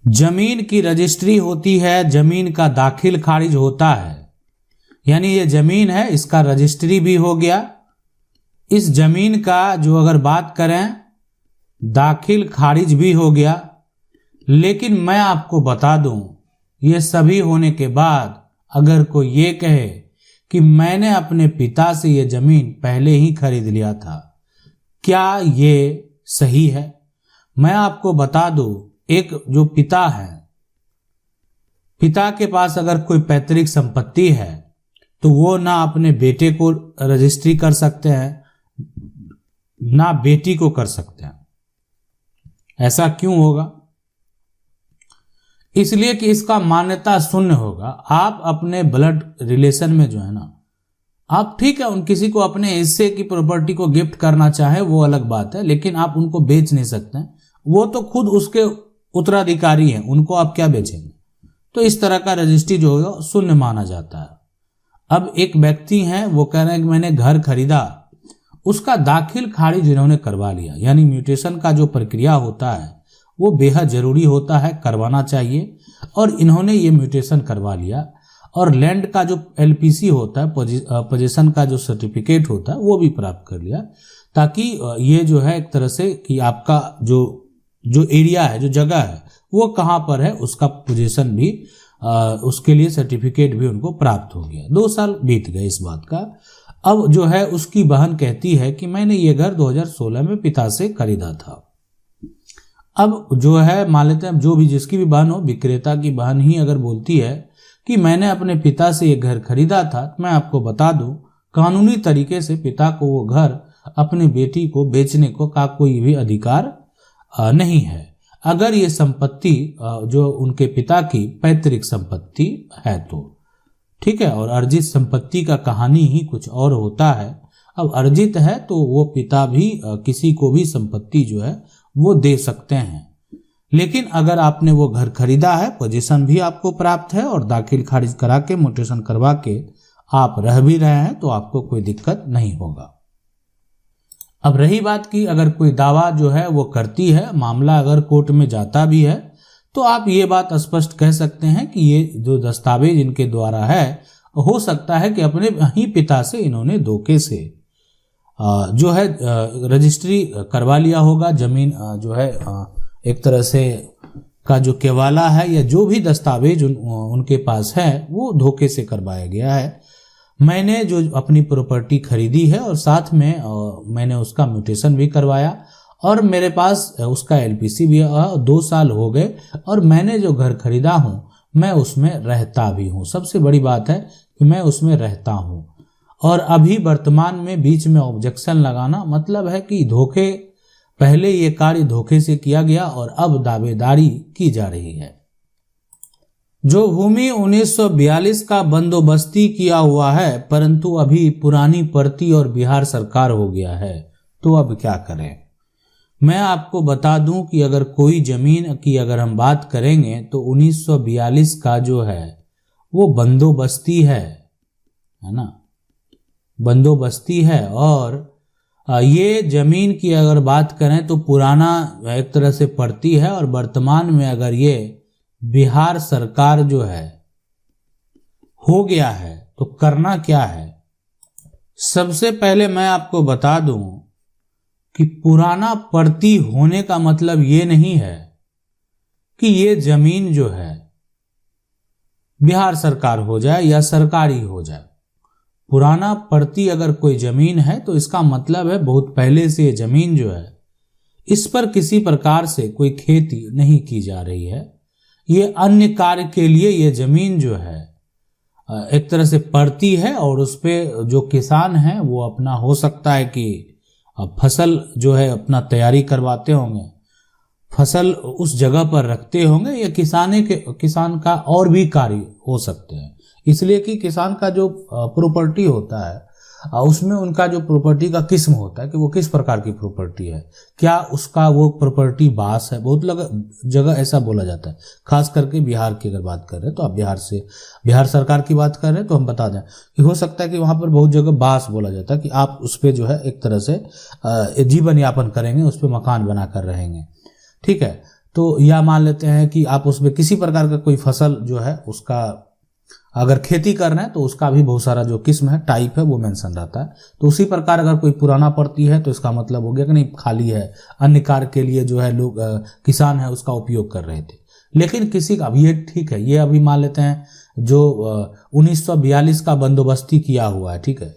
जमीन की रजिस्ट्री होती है, जमीन का दाखिल खारिज होता है, यानी ये जमीन है इसका रजिस्ट्री भी हो गया। इस जमीन का जो अगर बात करें दाखिल खारिज भी हो गया। लेकिन मैं आपको बता दूं, ये सभी होने के बाद अगर कोई ये कहे कि मैंने अपने पिता से ये जमीन पहले ही खरीद लिया था, क्या ये सही है? मैं आपको बता दूं, एक जो पिता है, पिता के पास अगर कोई पैतृक संपत्ति है तो वो ना अपने बेटे को रजिस्ट्री कर सकते हैं, ना बेटी को कर सकते हैं। ऐसा क्यों होगा? इसलिए कि इसका मान्यता शून्य होगा। आप अपने ब्लड रिलेशन में जो है ना, आप ठीक है उन किसी को अपने हिस्से की प्रॉपर्टी को गिफ्ट करना चाहे वो अलग बात है, लेकिन आप उनको बेच नहीं सकते हैं। वो तो खुद उसके उत्तराधिकारी हैं, उनको आप क्या बेचेंगे? तो इस तरह का रजिस्ट्री जो है शून्य माना जाता है। अब एक व्यक्ति हैं, वो कह रहे हैं कि मैंने घर खरीदा, उसका दाखिल खारिज इन्होंने करवा लिया, यानी म्यूटेशन का जो प्रक्रिया होता है वो बेहद जरूरी होता है, करवाना चाहिए। और इन्होंने ये म्यूटेशन करवा लिया और लैंड का जो एलपीसी होता है, पोजीशन का जो सर्टिफिकेट होता है, वो भी प्राप्त कर लिया, ताकि ये जो है एक तरह से कि आपका जो एरिया है, जो जगह है, वो कहाँ पर है उसका पोजीशन भी, उसके लिए सर्टिफिकेट भी उनको प्राप्त हो गया। 2 साल बीत गए इस बात का। अब जो है उसकी बहन कहती है कि मैंने ये घर 2016 में पिता से खरीदा था। अब जो है मान लेते हैं जो भी जिसकी भी बहन हो, विक्रेता की बहन ही अगर बोलती है कि मैंने अपने पिता से ये घर खरीदा था, मैं आपको बता दूं कानूनी तरीके से पिता को वो घर अपनी बेटी को बेचने को का कोई भी अधिकार नहीं है, अगर ये संपत्ति जो उनके पिता की पैतृक संपत्ति है तो। ठीक है। और अर्जित संपत्ति का कहानी ही कुछ और होता है। अब अर्जित है तो वो पिता भी किसी को भी संपत्ति जो है वो दे सकते हैं, लेकिन अगर आपने वो घर खरीदा है, पोजीशन भी आपको प्राप्त है और दाखिल खारिज करा के म्यूटेशन करवा के आप रह भी रहे हैं तो आपको कोई दिक्कत नहीं होगा। अब रही बात की अगर कोई दावा जो है वो करती है, मामला अगर कोर्ट में जाता भी है, तो आप ये बात स्पष्ट कह सकते हैं कि ये जो दस्तावेज इनके द्वारा है, हो सकता है कि अपने ही पिता से इन्होंने धोखे से जो है रजिस्ट्री करवा लिया होगा। जमीन जो है एक तरह से का जो केवाला है या जो भी दस्तावेज उनके पास है वो धोखे से करवाया गया है। मैंने जो अपनी प्रॉपर्टी खरीदी है और साथ में मैंने उसका म्यूटेशन भी करवाया और मेरे पास उसका एलपीसी भी 2 साल हो गए और मैंने जो घर खरीदा हूँ मैं उसमें रहता भी हूँ। सबसे बड़ी बात है कि मैं उसमें रहता हूँ। और अभी वर्तमान में बीच में ऑब्जेक्शन लगाना मतलब है कि धोखे, पहले ये कार्य धोखे से किया गया और अब दावेदारी की जा रही है। जो भूमि 1942 का बंदोबस्ती किया हुआ है परंतु अभी पुरानी परती और बिहार सरकार हो गया है, तो अब क्या करें? मैं आपको बता दूं कि अगर कोई जमीन की अगर हम बात करेंगे तो 1942 का जो है वो बंदोबस्ती है ना, बंदोबस्ती है। और ये जमीन की अगर बात करें तो पुराना एक तरह से पड़ती है और वर्तमान में अगर ये बिहार सरकार जो है हो गया है तो करना क्या है? सबसे पहले मैं आपको बता दूं कि पुराना पड़ती होने का मतलब ये नहीं है कि ये जमीन जो है बिहार सरकार हो जाए या सरकारी हो जाए। पुराना पड़ती अगर कोई जमीन है तो इसका मतलब है बहुत पहले से ये जमीन जो है इस पर किसी प्रकार से कोई खेती नहीं की जा रही है। ये अन्य कार्य के लिए ये जमीन जो है एक तरह से पड़ती है और उस पे जो किसान हैं वो अपना हो सकता है कि फसल जो है अपना तैयारी करवाते होंगे, फसल उस जगह पर रखते होंगे या किसान का और भी कार्य हो सकते हैं। इसलिए कि किसान का जो प्रॉपर्टी होता है उसमें उनका जो प्रॉपर्टी का किस्म होता है कि वो किस प्रकार की प्रॉपर्टी है, क्या उसका वो प्रॉपर्टी बास है। बहुत जगह ऐसा बोला जाता है, खास करके बिहार की अगर बात कर रहे हैं तो आप बिहार सरकार की बात कर रहे हैं तो हम बता दें कि हो सकता है कि वहाँ पर बहुत जगह बास बोला जाता है कि आप उस पर जो है एक तरह से जीवन यापन करेंगे, उस पर मकान बना कर रहेंगे। ठीक है, तो या मान लेते हैं कि आप उसमें किसी प्रकार का कोई फसल जो है उसका अगर खेती कर रहे हैं तो उसका भी बहुत सारा जो किस्म है, टाइप है, वो मेंशन रहता है। तो उसी प्रकार अगर कोई पुराना प्रति है तो इसका मतलब हो गया कि नहीं खाली है, अन्य कार्य के लिए जो है लोग किसान है उसका उपयोग कर रहे थे। लेकिन किसी का अभी ये ठीक है, ये अभी मान लेते हैं जो 1942 का बंदोबस्ती किया हुआ है, ठीक है।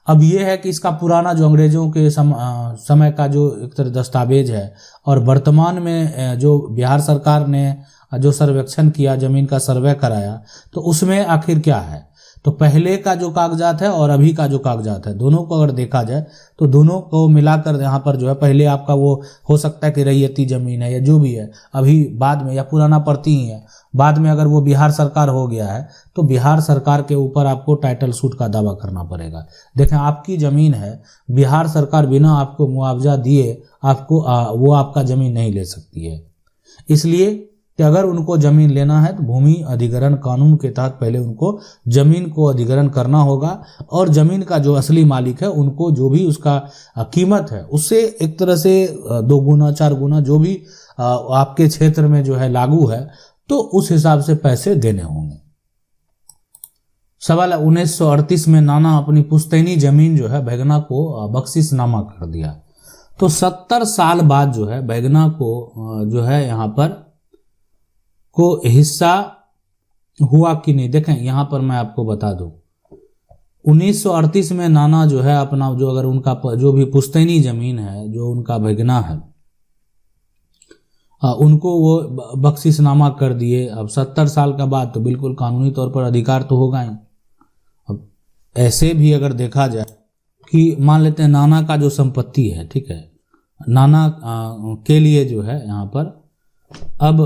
अब ये है कि इसका पुराना जो अंग्रेजों के समय का जो एक तरह दस्तावेज है और वर्तमान में जो बिहार सरकार ने जो सर्वेक्षण किया, जमीन का सर्वे कराया, तो उसमें आखिर क्या है। तो पहले का जो कागजात है और अभी का जो कागजात है, दोनों को अगर देखा जाए तो दोनों को मिलाकर यहाँ पर जो है पहले आपका वो हो सकता है कि रैयती जमीन है या जो भी है, अभी बाद में या पुराना प्रति ही है, बाद में अगर वो बिहार सरकार हो गया है तो बिहार सरकार के ऊपर आपको टाइटल सूट का दावा करना पड़ेगा। देखें आपकी जमीन है, बिहार सरकार बिना आपको मुआवजा दिए आपको वो आपका जमीन नहीं ले सकती है। इसलिए कि अगर उनको जमीन लेना है तो भूमि अधिग्रहण कानून के तहत पहले उनको जमीन को अधिग्रहण करना होगा और जमीन का जो असली मालिक है उनको जो भी उसका कीमत है उससे एक तरह से 2 गुना 4 गुना जो भी आपके क्षेत्र में जो है लागू है तो उस हिसाब से पैसे देने होंगे। सवाल 1938 में नाना अपनी पुश्तैनी जमीन जो है बैगना को बख्शिशनामा कर दिया। तो 70 साल बाद जो है बैगना को जो है यहाँ पर को हिस्सा हुआ कि नहीं। देखें यहाँ पर मैं आपको बता दूं 1938 में नाना जो है अपना जो अगर उनका जो भी पुश्तैनी जमीन है जो उनका भगना है उनको वो बख्शिशनामा कर दिए। अब 70 साल का बाद तो बिल्कुल कानूनी तौर पर अधिकार तो होगा ही। अब ऐसे भी अगर देखा जाए कि मान लेते हैं नाना का जो संपत्ति है, ठीक है, नाना के लिए जो है यहाँ पर अब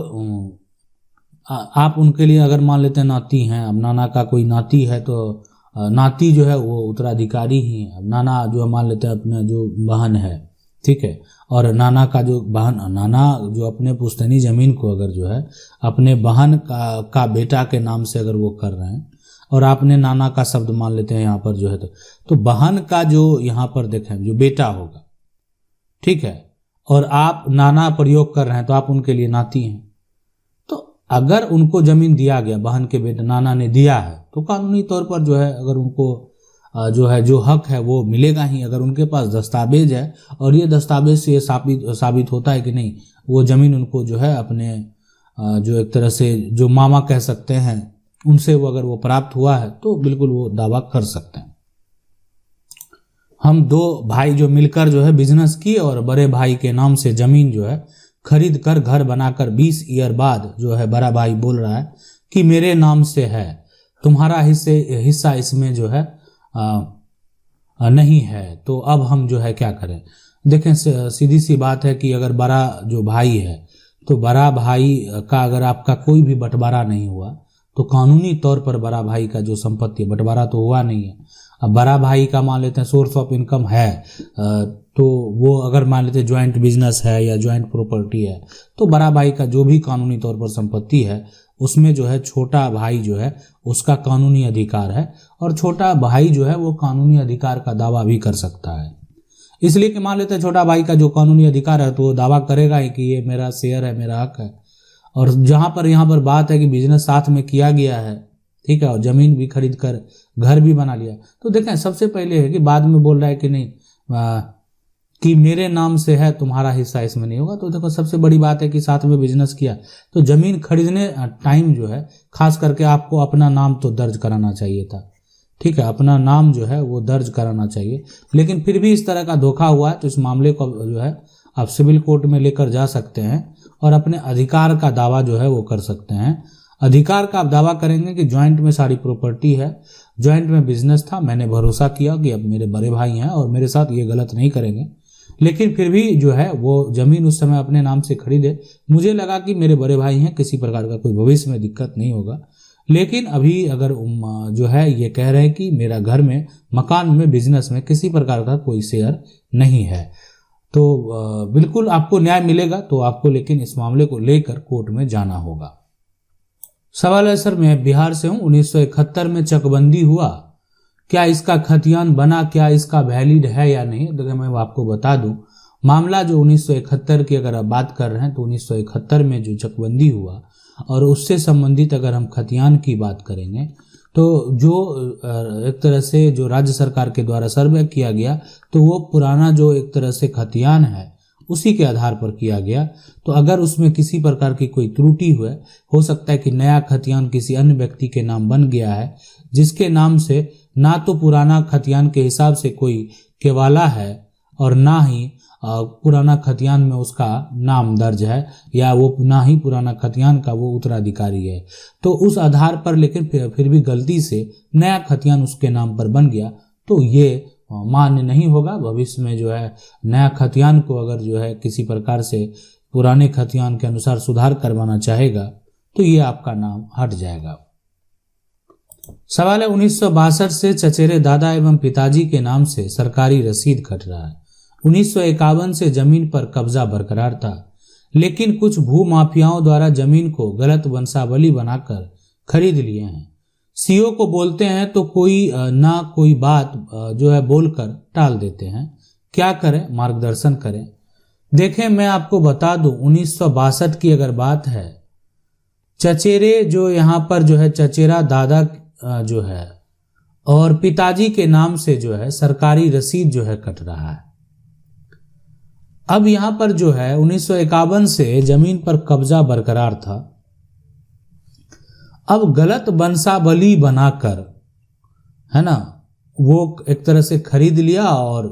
आप उनके लिए अगर मान लेते हैं नाती हैं, अब नाना का कोई नाती है तो नाती जो है वो उत्तराधिकारी ही है। अब नाना जो मान लेते हैं अपने जो बहन है, ठीक है, और नाना का जो बहन, नाना जो अपने पुश्तैनी जमीन को अगर जो है अपने बहन का बेटा के नाम से अगर वो कर रहे हैं और आपने नाना का शब्द मान लेते हैं यहाँ पर जो है तो बहन का जो यहाँ पर देखें जो बेटा होगा, ठीक है, और आप नाना प्रयोग कर रहे हैं तो आप उनके लिए नाती हैं। अगर उनको जमीन दिया गया, बहन के बेटे नाना ने दिया है, तो कानूनी तौर पर जो है अगर उनको जो है जो हक है वो मिलेगा ही। अगर उनके पास दस्तावेज है और ये दस्तावेज से ये साबित होता है कि नहीं वो जमीन उनको जो है अपने जो एक तरह से जो मामा कह सकते हैं उनसे वो अगर वो प्राप्त हुआ है तो बिल्कुल वो दावा कर सकते हैं। हम 2 भाई जो मिलकर जो है बिजनेस किए और बड़े भाई के नाम से जमीन जो है खरीद कर घर बनाकर 20 ईयर बाद जो है बड़ा भाई बोल रहा है कि मेरे नाम से है, तुम्हारा हिस्सा इसमें जो है नहीं है, तो अब हम जो है क्या करें। देखें सीधी सी बात है कि अगर बड़ा जो भाई है तो बड़ा भाई का अगर आपका कोई भी बंटवारा नहीं हुआ तो कानूनी तौर पर बड़ा भाई का जो संपत्ति बंटवारा तो हुआ नहीं है। अब बड़ा भाई का मान लेते हैं सोर्स ऑफ इनकम है तो वो अगर मान लेते हैं ज्वाइंट बिजनेस है या ज्वाइंट प्रॉपर्टी है तो बड़ा भाई का जो भी कानूनी तौर पर संपत्ति है उसमें जो है छोटा भाई जो है उसका कानूनी अधिकार है और छोटा भाई जो है वो कानूनी अधिकार का दावा भी कर सकता है। इसलिए कि मान लेते हैं छोटा भाई का जो कानूनी अधिकार है तो वो दावा करेगा ही कि ये मेरा शेयर है, मेरा हक है। और जहां पर यहाँ पर बात है कि बिजनेस साथ में किया गया है, ठीक है, और जमीन भी खरीद कर घर भी बना लिया, तो देखें सबसे पहले है कि बाद में बोल रहा है कि नहीं कि मेरे नाम से है, तुम्हारा हिस्सा इसमें नहीं होगा। तो देखो सबसे बड़ी बात है कि साथ में बिजनेस किया तो जमीन खरीदने टाइम जो है खास करके आपको अपना नाम तो दर्ज कराना चाहिए था, ठीक है, अपना नाम जो है वो दर्ज कराना चाहिए। लेकिन फिर भी इस तरह का धोखा हुआ है तो इस मामले को जो है आप सिविल कोर्ट में लेकर जा सकते हैं और अपने अधिकार का दावा जो है वो कर सकते हैं। अधिकार का आप दावा करेंगे कि ज्वाइंट में सारी प्रॉपर्टी है, ज्वाइंट में बिजनेस था, मैंने भरोसा किया कि अब मेरे बड़े भाई हैं और मेरे साथ ये गलत नहीं करेंगे, लेकिन फिर भी जो है वो जमीन उस समय अपने नाम से खरीदे। मुझे लगा कि मेरे बड़े भाई हैं, किसी प्रकार का कोई भविष्य में दिक्कत नहीं होगा, लेकिन अभी अगर जो है ये कह रहे हैं कि मेरा घर में, मकान में, बिजनेस में किसी प्रकार का कोई शेयर नहीं है, तो बिल्कुल आपको न्याय मिलेगा। तो आपको लेकिन इस मामले को लेकर कोर्ट में जाना होगा। सवाल है सर मैं बिहार से हूं, 1971 में चकबंदी हुआ, क्या इसका खतियान बना, क्या इसका वैलिड है या नहीं? देखिए मैं आपको बता दूं, मामला जो 1971 की अगर आप बात कर रहे हैं तो 1971 में जो चकबंदी हुआ और उससे संबंधित अगर हम खतियान की बात करेंगे तो जो एक तरह से जो राज्य सरकार के द्वारा सर्वे किया गया तो वो पुराना जो एक तरह से खतियान है उसी के आधार पर किया गया। तो अगर उसमें किसी प्रकार की कोई त्रुटि हुए, हो सकता है कि नया खतियान किसी अन्य व्यक्ति के नाम बन गया है जिसके नाम से ना तो पुराना खतियान के हिसाब से कोई केवाला है और ना ही पुराना खतियान में उसका नाम दर्ज है, या वो ना ही पुराना खतियान का वो उत्तराधिकारी है, तो उस आधार पर लेकिन फिर भी गलती से नया खतियान उसके नाम पर बन गया तो ये मान्य नहीं होगा। भविष्य में जो है नया खतियान को अगर जो है किसी प्रकार से पुराने खतियान के अनुसार सुधार करवाना चाहेगा तो ये आपका नाम हट जाएगा। सवाल है 1962 से चचेरे दादा एवं पिताजी के नाम से सरकारी रसीद कट रहा है। 1951 से जमीन पर कब्जा बरकरार था, लेकिन कुछ भूमाफियाओं द्वारा जमीन को गलत वंशावली बनाकर खरीद लिए हैं। सीओ को बोलते हैं तो कोई ना कोई बात जो है बोलकर टाल देते हैं। क्या करें, मार्गदर्शन करें। देखें, मैं आपको बता दूं 1962 की अगर बात है, चचेरे जो यहाँ पर जो है चचेरा दादा जो है और पिताजी के नाम से जो है सरकारी रसीद जो है कट रहा है। अब यहां पर जो है 1951 से जमीन पर कब्जा बरकरार था। अब गलत वंशावली बनाकर, है ना, वो एक तरह से खरीद लिया और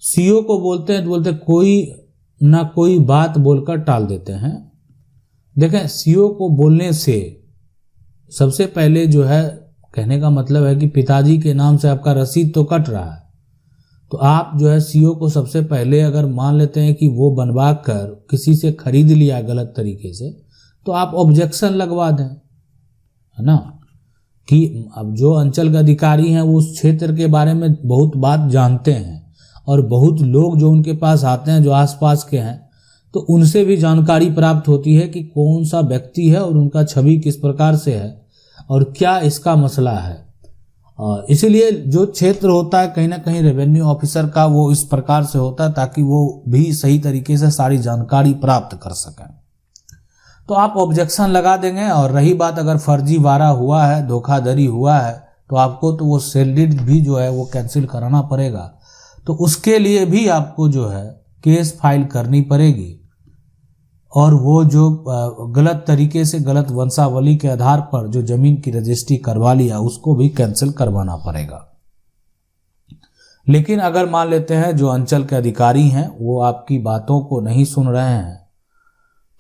सीओ को बोलते हैं तो बोलते कोई ना कोई बात बोलकर टाल देते हैं। देखें, सीओ को बोलने से सबसे पहले जो है कहने का मतलब है कि पिताजी के नाम से आपका रसीद तो कट रहा है, तो आप जो है सीओ को सबसे पहले अगर मान लेते हैं कि वो बनवा कर किसी से खरीद लिया गलत तरीके से, तो आप ऑब्जेक्शन लगवा दें, है ना, कि अब जो अंचल के अधिकारी हैं वो उस क्षेत्र के बारे में बहुत बात जानते हैं और बहुत लोग जो उनके पास आते हैं जो आसपास के हैं तो उनसे भी जानकारी प्राप्त होती है कि कौन सा व्यक्ति है और उनका छवि किस प्रकार से है और क्या इसका मसला है। इसीलिए जो क्षेत्र होता है कहीं ना कहीं रेवेन्यू ऑफिसर का वो इस प्रकार से होता है ताकि वो भी सही तरीके से सारी जानकारी प्राप्त कर सकें। तो आप ऑब्जेक्शन लगा देंगे। और रही बात अगर फर्जीवाड़ा हुआ है, धोखाधड़ी हुआ है, तो आपको तो वो सेल डीड भी जो है वो कैंसिल कराना पड़ेगा। तो उसके लिए भी आपको जो है केस फाइल करनी पड़ेगी और वो जो गलत तरीके से गलत वंशावली के आधार पर जो जमीन की रजिस्ट्री करवा लिया उसको भी कैंसिल करवाना पड़ेगा। लेकिन अगर मान लेते हैं जो अंचल के अधिकारी हैं वो आपकी बातों को नहीं सुन रहे हैं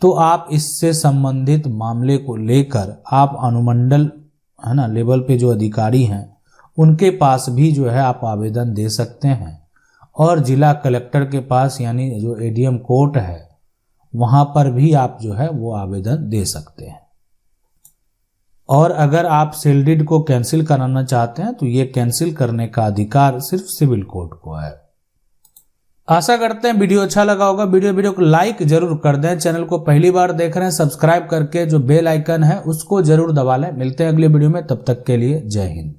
तो आप इससे संबंधित मामले को लेकर आप अनुमंडल, है ना, लेवल पे जो अधिकारी हैं उनके पास भी जो है आप आवेदन दे सकते हैं और जिला कलेक्टर के पास यानी जो एडीएम कोर्ट है वहां पर भी आप जो है वो आवेदन दे सकते हैं। और अगर आप सेल डीड को कैंसिल कराना चाहते हैं तो ये कैंसिल करने का अधिकार सिर्फ सिविल कोर्ट को है। आशा करते हैं वीडियो अच्छा लगा होगा। वीडियो को लाइक जरूर कर दें। चैनल को पहली बार देख रहे हैं सब्सक्राइब करके जो बेल आइकन है उसको जरूर दबा लें। मिलते हैं अगले वीडियो में, तब तक के लिए जय हिंद।